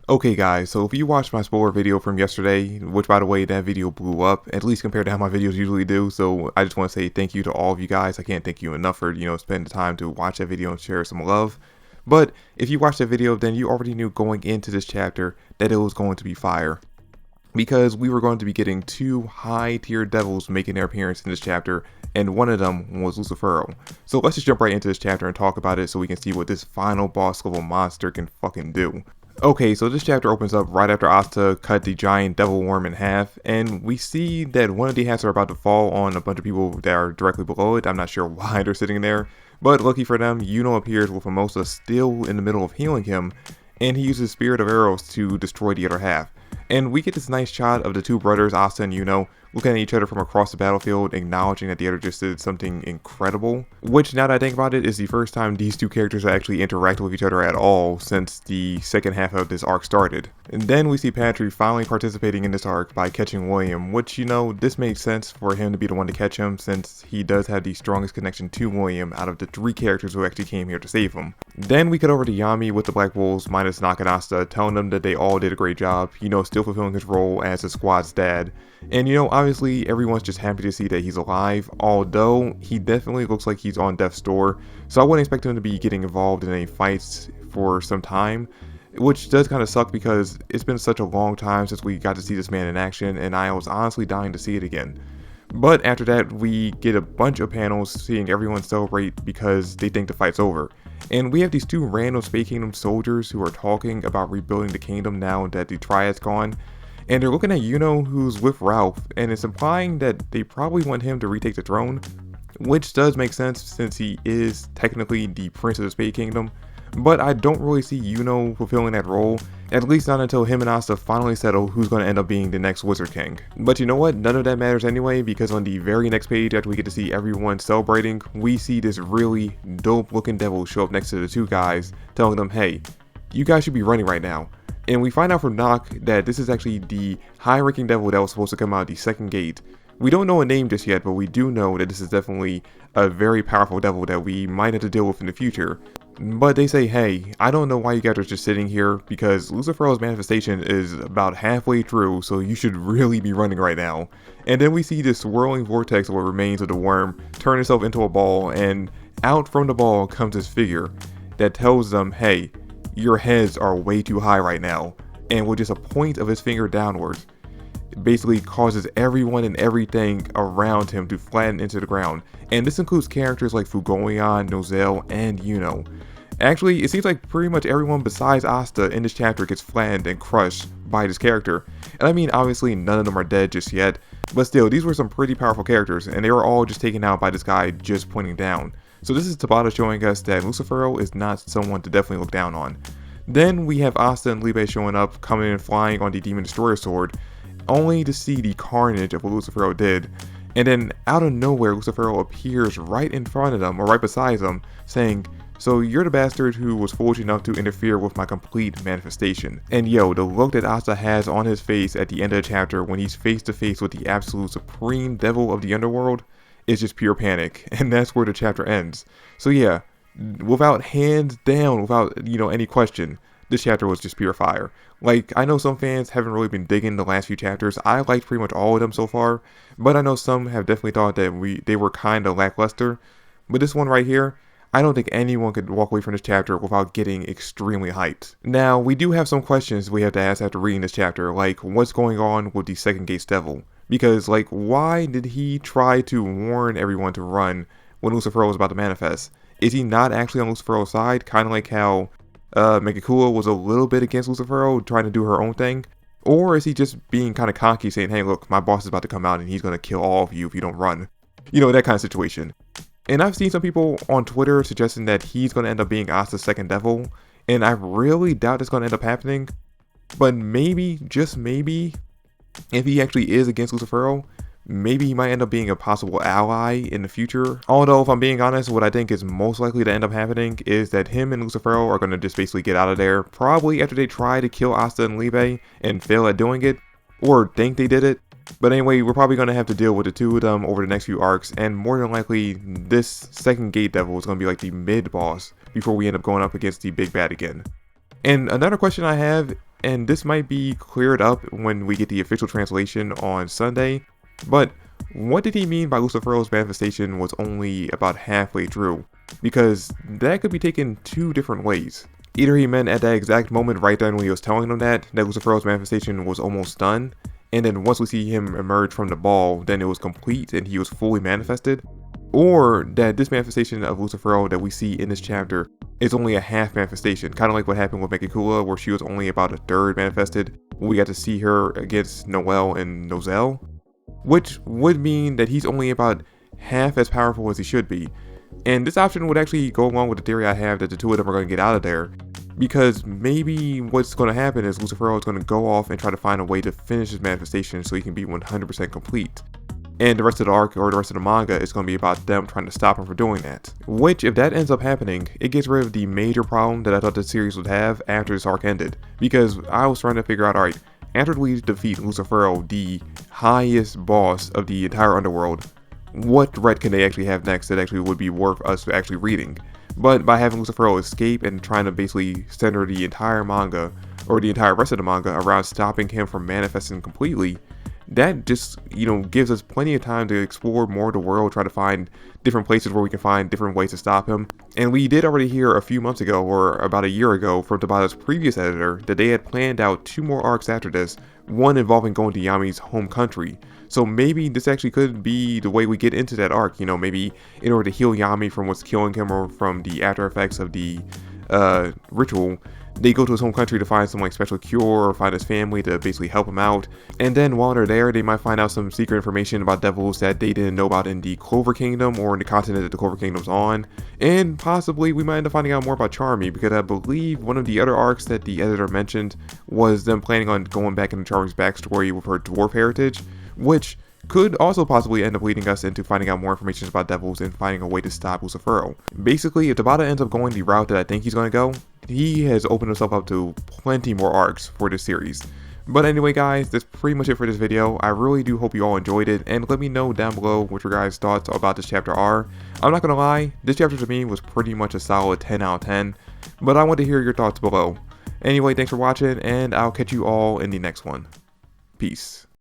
Okay guys, so if you watched my spoiler video from yesterday, which by the way, that video blew up, at least compared to how my videos usually do, so I just want to say thank you to all of you guys. I can't thank you enough for, spending the time to watch that video and share some love. But if you watched that video, then you already knew going into this chapter that it was going to be fire. Because we were going to be getting two high tier devils making their appearance in this chapter, and one of them was Lucifero. So let's just jump right into this chapter and talk about it so we can see what this final boss level monster can fucking do. Okay, so this chapter opens up right after Asta cut the giant devil worm in half, and we see that one of the hats are about to fall on a bunch of people that are directly below it. I'm not sure why they're sitting there, but lucky for them, Yuno appears with Mimosa still in the middle of healing him, and he uses Spirit of Arrows to destroy the other half. And we get this nice shot of the two brothers, Asta and Yuno, looking at each other from across the battlefield, acknowledging that the other just did something incredible. Which, now that I think about it, is the first time these two characters actually interact with each other at all since the second half of this arc started. And then we see Pantry finally participating in this arc by catching William, which, this makes sense for him to be the one to catch him since he does have the strongest connection to William out of the three characters who actually came here to save him. Then we cut over to Yami with the Black Wolves minus Nak and Asta, telling them that they all did a great job, still fulfilling his role as the squad's dad. And obviously everyone's just happy to see that he's alive, although he definitely looks like he's on death's door, so I wouldn't expect him to be getting involved in any fights for some time, which does kind of suck because it's been such a long time since we got to see this man in action, and I was honestly dying to see it again. But after that, we get a bunch of panels seeing everyone celebrate because they think the fight's over. And we have these two random Space Kingdom soldiers who are talking about rebuilding the kingdom now that the Triad's gone. And they're looking at Yuno, who's with Ralph, and it's implying that they probably want him to retake the throne, which does make sense since he is technically the Prince of the Space Kingdom. But I don't really see Yuno fulfilling that role, at least not until him and Asta finally settle who's going to end up being the next Wizard King. But you know what, none of that matters anyway, because on the very next page after we get to see everyone celebrating, we see this really dope looking devil show up next to the two guys, telling them, hey, you guys should be running right now. And we find out from Nock that this is actually the high-ranking devil that was supposed to come out of the second gate. We don't know a name just yet, but we do know that this is definitely a very powerful devil that we might have to deal with in the future. But they say, hey, I don't know why you guys are just sitting here, because Lucifero's manifestation is about halfway through, so you should really be running right now. And then we see this swirling vortex of what remains of the worm turn itself into a ball, and out from the ball comes this figure that tells them, hey, your heads are way too high right now, and with just a point of his finger downwards, it basically causes everyone and everything around him to flatten into the ground. And this includes characters like Fugoyan, Nozel, and Yuno. Actually, it seems like pretty much everyone besides Asta in this chapter gets flattened and crushed by this character. And I mean, obviously none of them are dead just yet, but still, these were some pretty powerful characters, and they were all just taken out by this guy just pointing down. So this is Tabata showing us that Lucifero is not someone to definitely look down on. Then we have Asta and Libe showing up, coming and flying on the Demon Destroyer sword, only to see the carnage of what Lucifero did. And then out of nowhere, Lucifero appears right in front of them, or right beside them, saying, so you're the bastard who was foolish enough to interfere with my complete manifestation. And yo, the look that Asta has on his face at the end of the chapter when he's face to face with the absolute supreme devil of the underworld is just pure panic, and that's where the chapter ends. So yeah, without hands down, without any question, this chapter was just pure fire. Like, I know some fans haven't really been digging the last few chapters. I liked pretty much all of them so far, but I know some have definitely thought that they were kind of lackluster. But this one right here, I don't think anyone could walk away from this chapter without getting extremely hyped. Now, we do have some questions we have to ask after reading this chapter, like what's going on with the second gate's devil? Because, like, why did he try to warn everyone to run when Lucifero was about to manifest? Is he not actually on Lucifero's side, kind of like how Megakua was a little bit against Lucifero, trying to do her own thing? Or is he just being kind of cocky, saying, hey, look, my boss is about to come out and he's going to kill all of you if you don't run? That kind of situation. And I've seen some people on Twitter suggesting that he's going to end up being Asta's second devil, and I really doubt it's going to end up happening. But maybe, just maybe, if he actually is against Lucifero, maybe he might end up being a possible ally in the future. Although, if I'm being honest, what I think is most likely to end up happening is that him and Lucifero are going to just basically get out of there, probably after they try to kill Asta and Libe and fail at doing it, or think they did it. But anyway, we're probably going to have to deal with the two of them over the next few arcs, and more than likely, this second gate devil is going to be like the mid-boss before we end up going up against the big bad again. And another question I have, and this might be cleared up when we get the official translation on Sunday, but what did he mean by Lucifero's manifestation was only about halfway through? Because that could be taken two different ways. Either he meant at that exact moment right then when he was telling them that Lucifero's manifestation was almost done, and then once we see him emerge from the ball, then it was complete and he was fully manifested, or that this manifestation of Lucifero that we see in this chapter is only a half manifestation, kind of like what happened with Megakula, where she was only about a third manifested when we got to see her against Noelle and Nozel, which would mean that he's only about half as powerful as he should be. And this option would actually go along with the theory I have that the two of them are going to get out of there, because maybe what's going to happen is Lucifero is going to go off and try to find a way to finish his manifestation so he can be 100% complete. And the rest of the arc or the rest of the manga is going to be about them trying to stop him from doing that. Which, if that ends up happening, it gets rid of the major problem that I thought the series would have after this arc ended. Because I was trying to figure out, alright, after we defeat Lucifero, the highest boss of the entire underworld, what threat can they actually have next that actually would be worth us actually reading? But by having Lucifero escape and trying to basically center the entire manga, or the entire rest of the manga, around stopping him from manifesting completely, that just, gives us plenty of time to explore more of the world, try to find different places where we can find different ways to stop him. And we did already hear a few months ago, or about a year ago, from Tabata's previous editor, that they had planned out 2 more arcs after this, one involving going to Yami's home country. So maybe this actually could be the way we get into that arc, maybe in order to heal Yami from what's killing him or from the after effects of the ritual, they go to his home country to find some special cure or find his family to basically help him out. And then while they're there, they might find out some secret information about devils that they didn't know about in the Clover Kingdom or in the continent that the Clover Kingdom's on. And possibly we might end up finding out more about Charmy, because I believe one of the other arcs that the editor mentioned was them planning on going back into Charmy's backstory with her dwarf heritage, which could also possibly end up leading us into finding out more information about devils and finding a way to stop Lucifero. Basically, if Tabata ends up going the route that I think he's going to go, he has opened himself up to plenty more arcs for this series. But anyway guys, that's pretty much it for this video. I really do hope you all enjoyed it, and let me know down below what your guys' thoughts about this chapter are. I'm not going to lie, this chapter to me was pretty much a solid 10 out of 10, but I want to hear your thoughts below. Anyway, thanks for watching, and I'll catch you all in the next one. Peace.